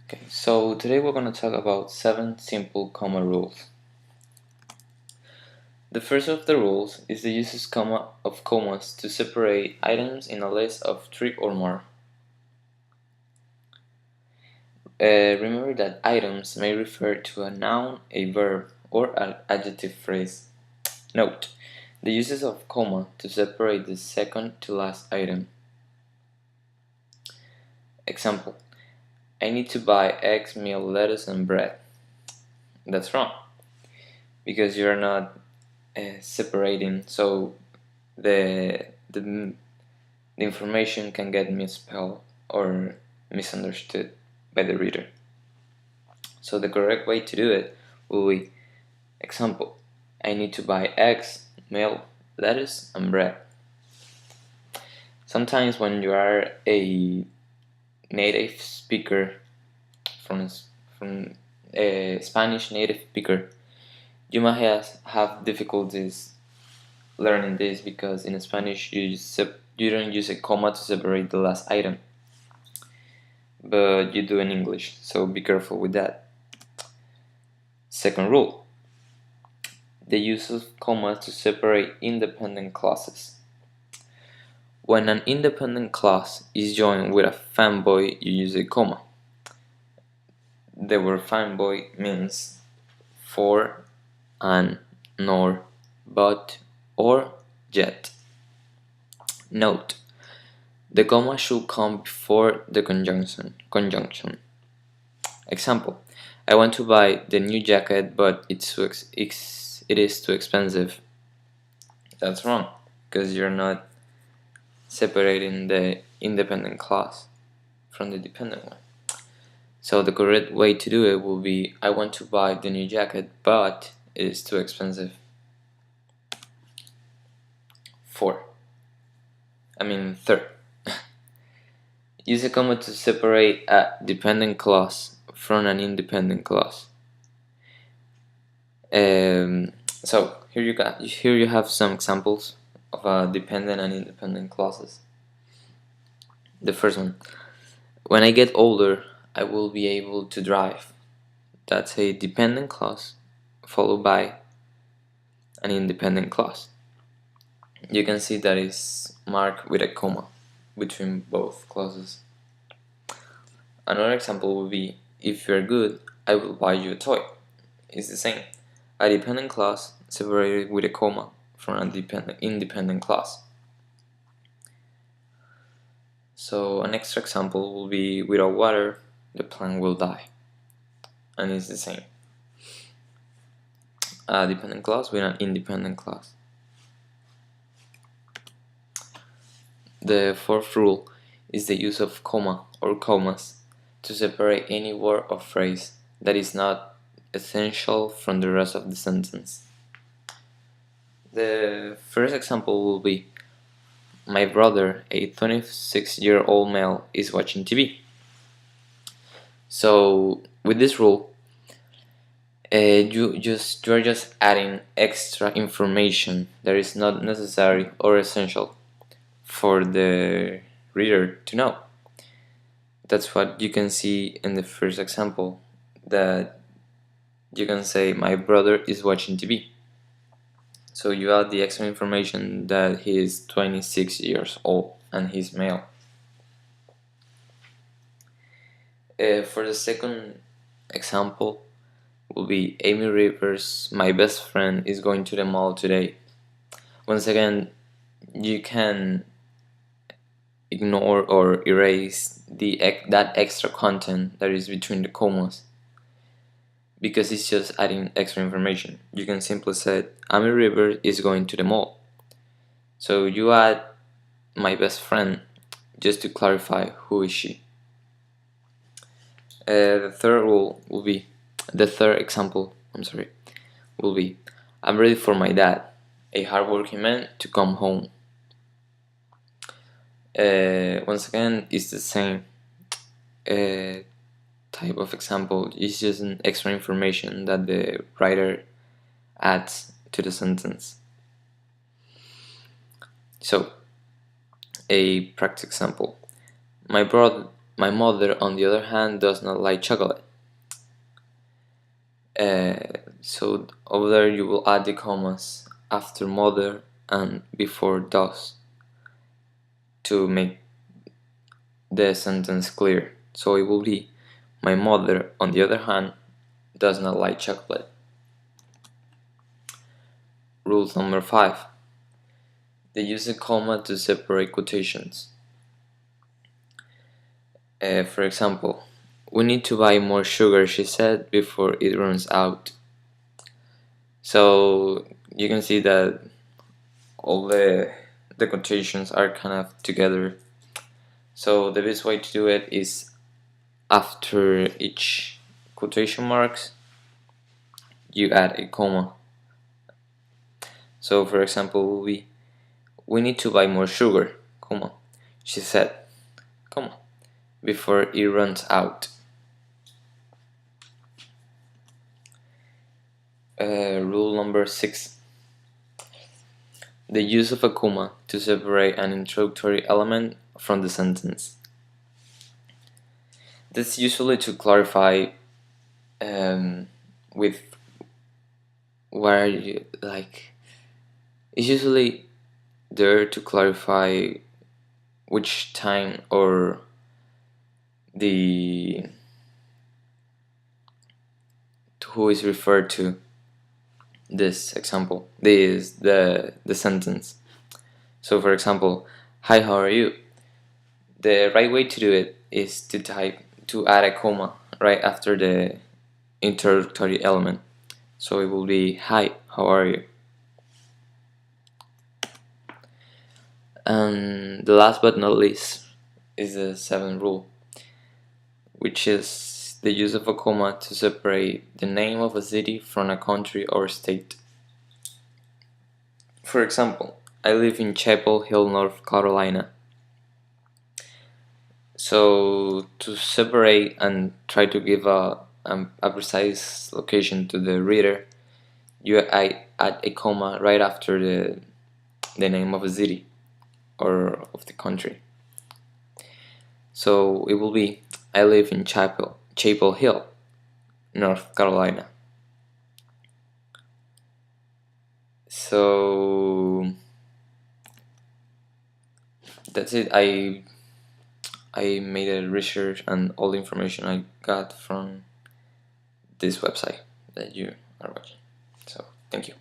Okay, so today we're going to talk about 7 simple comma rules. The first of the rules is the use of commas to separate items in a list of 3 or more. Remember that items may refer to a noun, a verb, or an adjective phrase. Note, the uses of comma to separate the second to last item. Example, I need to buy eggs, milk, lettuce, and bread. That's wrong, because you're not separating, so the information can get misspelled or misunderstood by the reader. So the correct way to do it will be, example, I need to buy eggs, milk, lettuce, and bread. Sometimes when you are a native speaker from a Spanish native speaker, you might have difficulties learning this because in Spanish you don't use a comma to separate the last item, but you do in English, so be careful with that. Second rule, the use of commas to separate independent clauses. When an independent clause is joined with a fanboy, you use a comma. The word fanboy means for, and, nor, but, or, yet. Note, the comma should come before the conjunction. Example, I want to buy the new jacket, but it is too expensive. That's wrong, because you're not separating the independent clause from the dependent one. So the correct way to do it will be, I want to buy the new jacket, but it is too expensive. 3rd. Use a comma to separate a dependent clause from an independent clause. So here you have some examples of dependent and independent clauses. The first one, when I get older, I will be able to drive. That's a dependent clause followed by an independent clause. You can see that is marked with a comma between both clauses. Another example would be, if you're good, I will buy you a toy. It's the same. A dependent clause separated with a comma from an independent clause. So an extra example will be, without water, the plant will die. And it's the same. A dependent clause with an independent clause. The fourth rule is the use of comma or commas to separate any word or phrase that is not essential from the rest of the sentence. The first example will be, my brother, a 26-year-old male, is watching TV. So with this rule, you're just adding extra information that is not necessary or essential for the reader to know. That's what you can see in the first example, that you can say, my brother is watching TV. So you add the extra information that he is 26 years old and he's male. For the second example will be, Amy Rivers, my best friend, is going to the mall today. Once again, you can ignore or erase that extra content that is between the commas, because it's just adding extra information. You can simply say, Amy Rivers is going to the mall. So you add my best friend just to clarify who is she. The third example will be, I'm ready for my dad, a hardworking man, to come home. Once again, it's the same type of example. It's just an extra information that the writer adds to the sentence. So, a practice example. My My mother, on the other hand, does not like chocolate. So over there you will add the commas after mother and before does to make the sentence clear. So it will be, my mother, on the other hand, does not like chocolate. Rule number 5. They use a comma to separate quotations. For example, we need to buy more sugar, she said, before it runs out. So you can see that all the quotations are kind of together. So the best way to do it is after each quotation marks you add a comma. So for example, we need to buy more sugar, comma, she said, comma, before it runs out. Rule number 6. The use of a comma to separate an introductory element from the sentence. That's usually to clarify with where you like. It's usually there to clarify which time or the who is referred to. This example, this the sentence. So for example, hi, how are you? The right way to do it is to add a comma right after the introductory element. So it will be, hi, how are you? And the last but not least is the 7th rule, which is the use of a comma to separate the name of a city from a country or state. For example, I live in Chapel Hill, North Carolina. So to separate and try to give a precise location to the reader, I add a comma right after the name of a city or of the country. So it will be, I live in Chapel Hill, North Carolina. So that's it. I made a research and all the information I got from this website that you are watching. So thank you.